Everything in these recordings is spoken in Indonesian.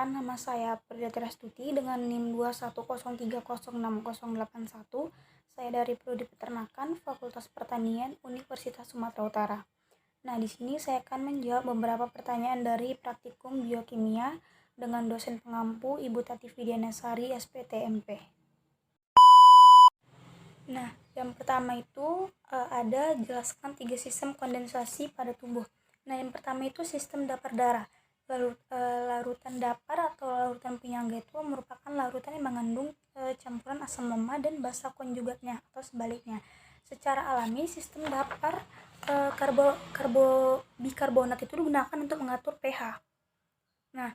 Perkenalkan, nama saya Perdata Restuti dengan NIM 210306081. Saya dari Prodi Peternakan, Fakultas Pertanian, Universitas Sumatera Utara. Nah, di sini saya akan menjawab beberapa pertanyaan dari praktikum biokimia dengan dosen pengampu Ibu Tati Widianasari, SPTMP. Nah, yang pertama itu ada jelaskan 3 sistem kondensasi pada tubuh. Nah, yang pertama itu sistem dapur darah. Larutan dapar atau larutan penyangga itu merupakan larutan yang mengandung campuran asam lemak dan basa konjugatnya atau sebaliknya. Secara alami, sistem dapar bikarbonat itu digunakan untuk mengatur pH. Nah,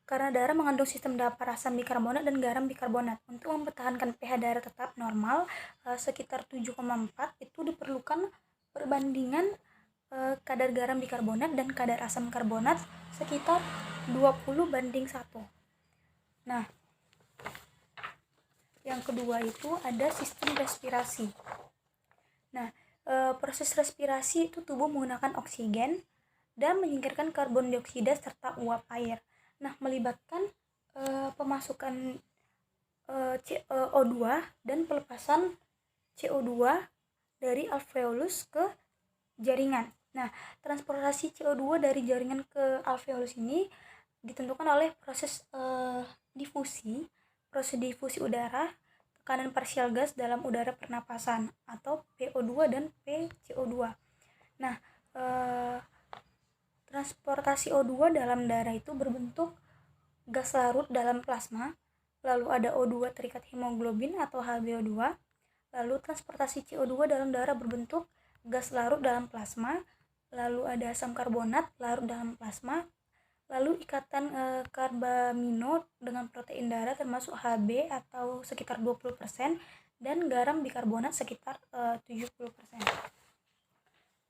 karena darah mengandung sistem dapar asam bikarbonat dan garam bikarbonat. Untuk mempertahankan pH darah tetap normal sekitar 7,4 itu diperlukan perbandingan kadar garam bikarbonat dan kadar asam karbonat sekitar 20:1. Nah, yang kedua itu ada sistem respirasi. Nah, proses respirasi itu tubuh menggunakan oksigen dan menyingkirkan karbon dioksida serta uap air. Nah, melibatkan pemasukan CO2 dan pelepasan CO2 dari alveolus ke jaringan. Nah, transportasi CO2 dari jaringan ke alveolus ini ditentukan oleh proses difusi udara, tekanan parsial gas dalam udara pernapasan atau PO2 dan PCO2. Nah, transportasi O2 dalam darah itu berbentuk gas larut dalam plasma, lalu ada O2 terikat hemoglobin atau HbO2, lalu transportasi CO2 dalam darah berbentuk gas larut dalam plasma, lalu ada asam karbonat larut dalam plasma, lalu ikatan karbamino dengan protein darah termasuk Hb atau sekitar 20% dan garam bikarbonat sekitar 70%.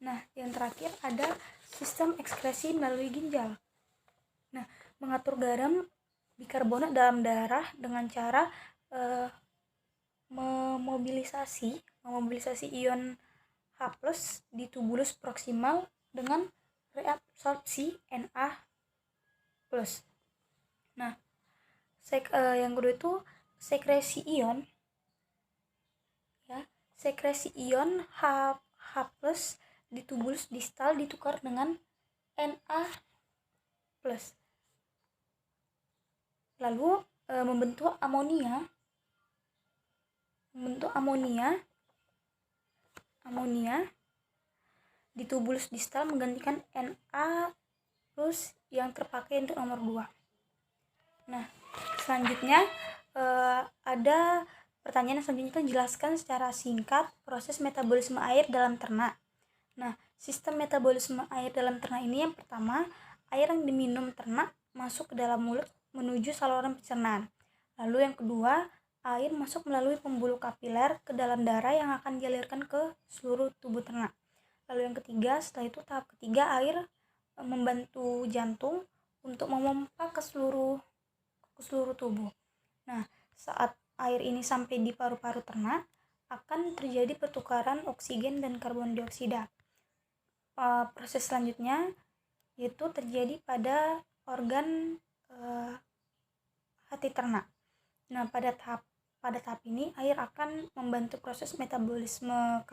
Nah, yang terakhir ada sistem ekskresi melalui ginjal. Nah, mengatur garam bikarbonat dalam darah dengan cara memobilisasi ion H+ di tubulus proksimal dengan reabsorpsi Na+. Nah, yang kedua itu sekresi ion H+ di tubulus distal ditukar dengan Na+. Lalu membentuk amonia di tubulus distal menggantikan Na+ yang terpakai untuk nomor 2. Nah, selanjutnya ada pertanyaan selanjutnya, jelaskan secara singkat proses metabolisme air dalam ternak. Nah, sistem metabolisme air dalam ternak ini yang pertama, air yang diminum ternak masuk ke dalam mulut menuju saluran pencernaan. Lalu yang kedua, air masuk melalui pembuluh kapiler ke dalam darah yang akan dialirkan ke seluruh tubuh ternak. Lalu yang ketiga, setelah itu tahap ketiga, air membantu jantung untuk memompa ke seluruh tubuh. Nah, saat air ini sampai di paru-paru ternak, akan terjadi pertukaran oksigen dan karbon dioksida. Proses selanjutnya yaitu terjadi pada organ hati ternak. Nah, pada tahap ini air akan membantu proses metabolisme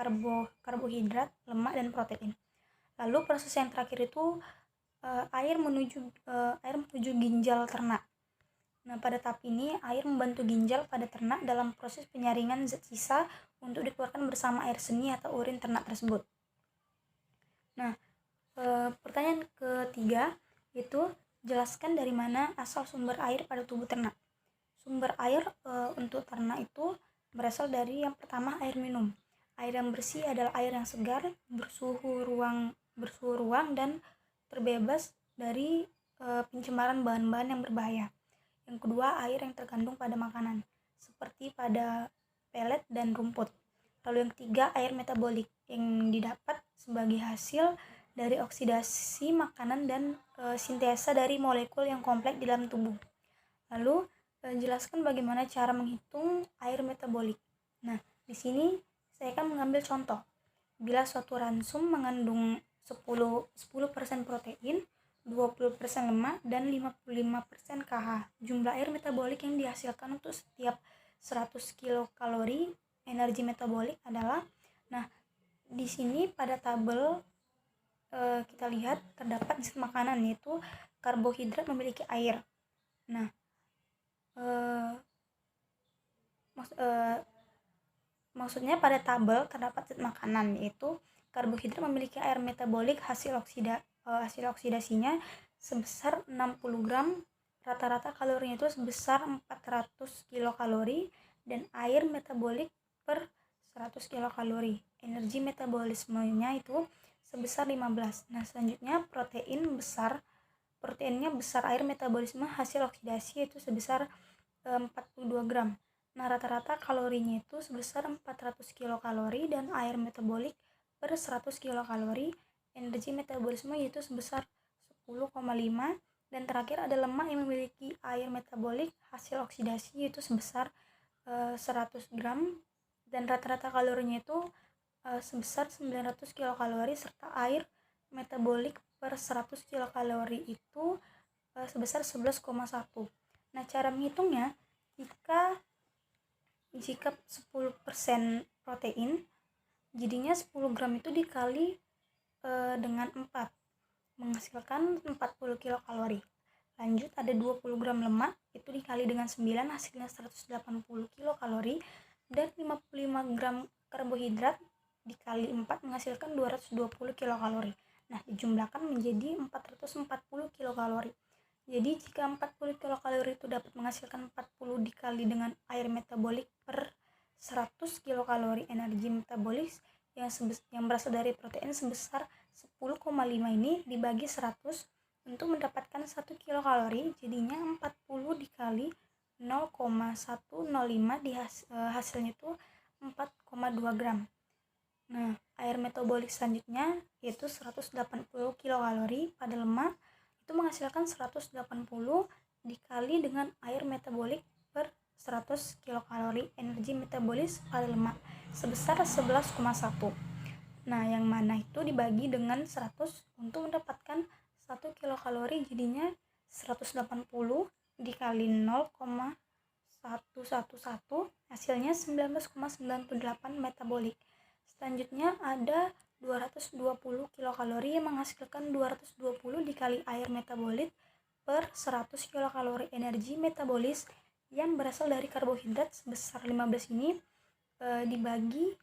karbohidrat, lemak dan protein. Lalu proses yang terakhir itu air menuju ginjal ternak. Nah, pada tahap ini air membantu ginjal pada ternak dalam proses penyaringan zat sisa untuk dikeluarkan bersama air seni atau urin ternak tersebut. Nah, pertanyaan ketiga yaitu jelaskan dari mana asal sumber air pada tubuh ternak. Sumber air untuk ternak itu berasal dari yang pertama air minum. Air yang bersih adalah air yang segar, bersuhu ruang dan terbebas dari pencemaran bahan-bahan yang berbahaya. Yang kedua, air yang terkandung pada makanan, seperti pada pelet dan rumput. Lalu yang ketiga, air metabolik yang didapat sebagai hasil dari oksidasi makanan dan sintesa dari molekul yang kompleks di dalam tubuh. Lalu jelaskan bagaimana cara menghitung air metabolik. Nah, di sini saya akan mengambil contoh. Bila suatu ransum mengandung 10% protein, 20% lemak, dan 55% KH. Jumlah air metabolik yang dihasilkan untuk setiap 100 kilokalori energi metabolik adalah, nah di sini pada tabel kita lihat terdapat zat makanan, yaitu karbohidrat memiliki air. Nah, maksudnya pada tabel terdapat zat makanan, yaitu karbohidrat memiliki air metabolik hasil oksidasinya sebesar 60 gram, rata-rata kalorinya itu sebesar 400 kilokalori, dan air metabolik per 100 kilokalori. Energi metabolismenya itu sebesar 15. Nah, selanjutnya proteinnya besar, air metabolisme hasil oksidasi itu sebesar 42 gram. Nah, rata-rata kalorinya itu sebesar 400 kilokalori, dan air metabolik per 100 kilokalori. Energi metabolisme yaitu sebesar 10,5. Dan terakhir ada lemak yang memiliki air metabolik hasil oksidasi yaitu sebesar 100 gram, dan rata-rata kalorinya itu sebesar 900 kilokalori, serta air metabolik per 100 kilokalori itu sebesar 11,1. Nah, cara menghitungnya, jika 10% protein, jadinya 10 gram itu dikali dengan 4, menghasilkan 40 kilokalori. Lanjut, ada 20 gram lemak, itu dikali dengan 9, hasilnya 180 kilokalori, dan 55 gram karbohidrat dikali 4 menghasilkan 220 kilokalori. Nah, dijumlahkan menjadi 440 kilokalori. Jadi jika 40 kilokalori itu dapat menghasilkan 40 dikali dengan air metabolik per 100 kilokalori energi metabolis yang berasal dari protein sebesar 10,5, ini dibagi 100 untuk mendapatkan 1 kilokalori, jadinya 40 dikali 0,105 hasilnya itu 4,2 gram. Nah, air metabolik selanjutnya yaitu 180 kilokalori pada lemak, itu menghasilkan 180 dikali dengan air metabolik per 100 kilokalori energi metabolis pada lemak sebesar 11,1. Nah, yang mana itu dibagi dengan 100 untuk mendapatkan 1 kilokalori, jadinya 180 dikali 0,111 hasilnya 19,98 metabolik. Selanjutnya ada 220 kilokalori yang menghasilkan 220 dikali air metabolit per 100 kilokalori energi metabolis yang berasal dari karbohidrat sebesar 15, ini dibagi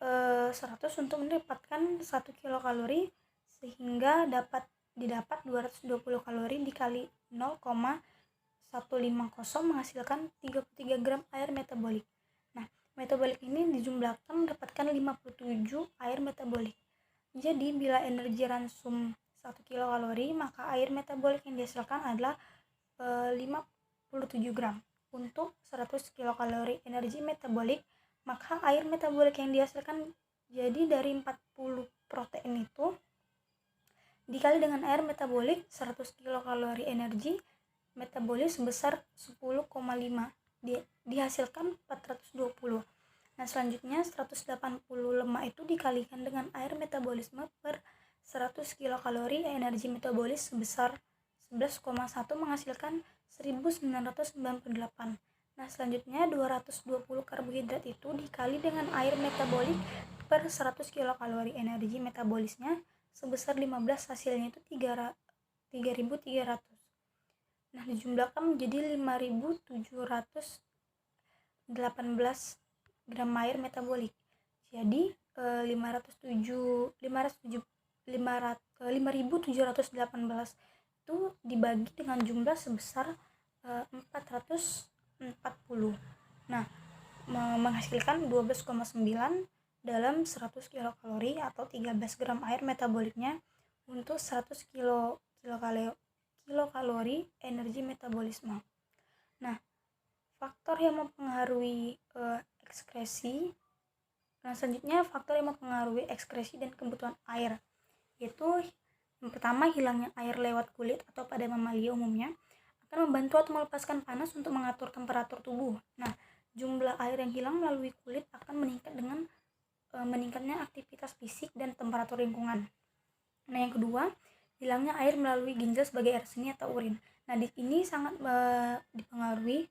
100 untuk mendapatkan 1 kilokalori, sehingga didapat 220 kalori dikali 0,150 menghasilkan 33 gram air metabolik. Nah, metabolik ini dijumlahkan mendapatkan 57 air metabolik. Jadi bila energi ransum 1 kilokalori, maka air metabolik yang dihasilkan adalah 57 gram. Untuk 100 kilokalori energi metabolik, maka air metabolik yang dihasilkan jadi dari 40 protein itu dikali dengan air metabolik 100 kilokalori energi metabolis sebesar 10,5, dihasilkan 420. Nah, selanjutnya 180 lemak itu dikalikan dengan air metabolisme per 100 kilokalori energi metabolis sebesar 11,1 menghasilkan 1998. Nah, selanjutnya 220 karbohidrat itu dikali dengan air metabolik per 100 kilokalori energi metabolisnya sebesar 15, hasilnya itu 3.300. Nah, dijumlahkan menjadi 5.718 gram air metabolik. Jadi 5.718 itu dibagi dengan jumlah sebesar 440. Nah, menghasilkan 12,9 dalam 100 kilokalori atau 13 gram air metaboliknya untuk 100 kilokalori energi metabolisme. Nah, faktor yang mempengaruhi ekskresi. Nah, selanjutnya faktor yang mempengaruhi ekskresi dan kebutuhan air, yaitu yang pertama, hilangnya air lewat kulit atau pada mamalia umumnya akan membantu atau melepaskan panas untuk mengatur temperatur tubuh. Nah, jumlah air yang hilang melalui kulit akan meningkat dengan meningkatnya aktivitas fisik dan temperatur lingkungan. Nah, yang kedua, hilangnya air melalui ginjal sebagai air seni atau urin. Nah, di ini sangat dipengaruhi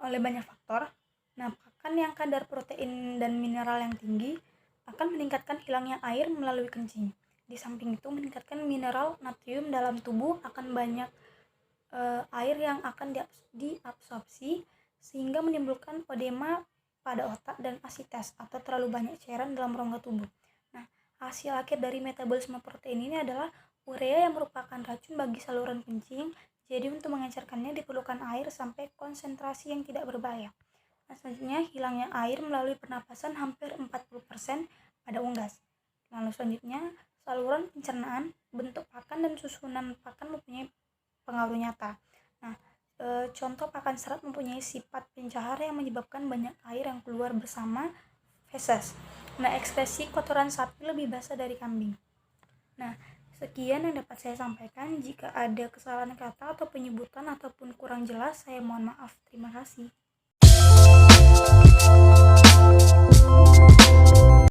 oleh banyak faktor. Nah, pakan yang kadar protein dan mineral yang tinggi akan meningkatkan hilangnya air melalui kencing. Di samping itu, meningkatkan mineral natrium dalam tubuh akan banyak air yang akan diabsorpsi sehingga menimbulkan edema pada otak dan asites atau terlalu banyak cairan dalam rongga tubuh. Nah, hasil akhir dari metabolisme protein ini adalah urea yang merupakan racun bagi saluran kencing. Jadi untuk mengencerkannya diperlukan air sampai konsentrasi yang tidak berbahaya. Nah, selanjutnya hilangnya air melalui pernapasan hampir 40% pada unggas. Lalu selanjutnya saluran pencernaan, bentuk pakan dan susunan pakan mempunyai pengaruh nyata. Nah, contoh pakan serat mempunyai sifat pencahar yang menyebabkan banyak air yang keluar bersama feses. Nah, ekskresi kotoran sapi lebih basah dari kambing. Nah, sekian yang dapat saya sampaikan. Jika ada kesalahan kata atau penyebutan ataupun kurang jelas, saya mohon maaf. Terima kasih.